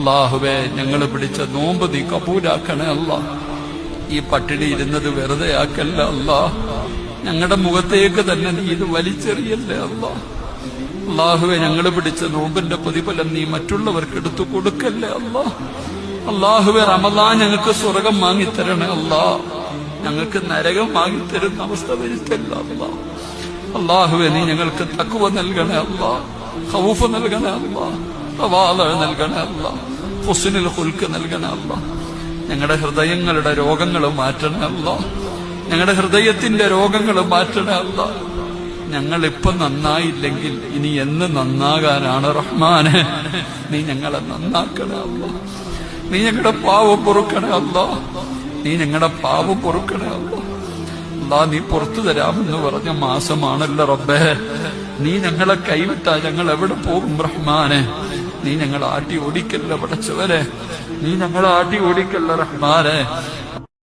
അല്ലാഹുവേ, ഞങ്ങൾ പിടിച്ച നോമ്പ് നീ കബൂലാക്കണേ അല്ലാ. ഈ പട്ടിണി ഇരുന്നത് വെറുതെ ആക്കല്ല അല്ലാ. ഞങ്ങളുടെ മുഖത്തേക്ക് തന്നെ നീ ഇത് വലിച്ചെറിയല്ലേ അല്ലാ. അല്ലാഹുവേ, ഞങ്ങൾ പിടിച്ച നോമ്പിന്റെ പ്രതിഫലം നീ മറ്റുള്ളവർക്ക് എടുത്തു കൊടുക്കല്ലേ അല്ലാ. അല്ലാഹുവേ, റമളാൻ ഞങ്ങൾക്ക് സ്വർഗം വാങ്ങിത്തരണേ അല്ലാ. ഞങ്ങൾക്ക് നരകം വാങ്ങിത്തരുന്ന അവസ്ഥ വരുത്തല്ല അല്ലാ. അല്ലാഹുവേ, നീ ഞങ്ങൾക്ക് തഖ്വ നൽകണേ അല്ലാ, ഖൗഫ് നൽകണേ അല്ലാ, തവാളു നൽകണേ അല്ലാ, ഹുസ്നുൽ ഖുൽഖ് നൽകണേ അല്ലാ. ഞങ്ങളുടെ ഹൃദയങ്ങളുടെ രോഗങ്ങൾ മാറ്റണേ അല്ലാ. ഞങ്ങളുടെ ഹൃദയത്തിന്റെ രോഗങ്ങൾ മാറ്റണേ അല്ലാ. ഞങ്ങളിപ്പൊ നന്നായില്ലെങ്കിൽ ഇനി എന്ന് നന്നാകാനാണ് റഹ്മാനെ? നീ ഞങ്ങളെ നന്നാക്കണേ അല്ലാ. നീ ഞങ്ങളുടെ പാവം പൊറുക്കണേ അല്ലാ. നീ ഞങ്ങളുടെ പാവം പൊറുക്കണേ അല്ലാ. അല്ലാ, നീ പുറത്തു തരാമെന്ന് പറഞ്ഞ മാസമാണല്ലോ റബ്ബേ. നീ ഞങ്ങളെ കൈവിട്ടാ ഞങ്ങൾ എവിടെ പോകും റഹ്മാനെ? നീ ഞങ്ങളെ ആട്ടി ഓടിക്കല്ല പടച്ചവരെ. നീ ഞങ്ങളെ ആട്ടി ഓടിക്കല്ല റഹ്മാനെ.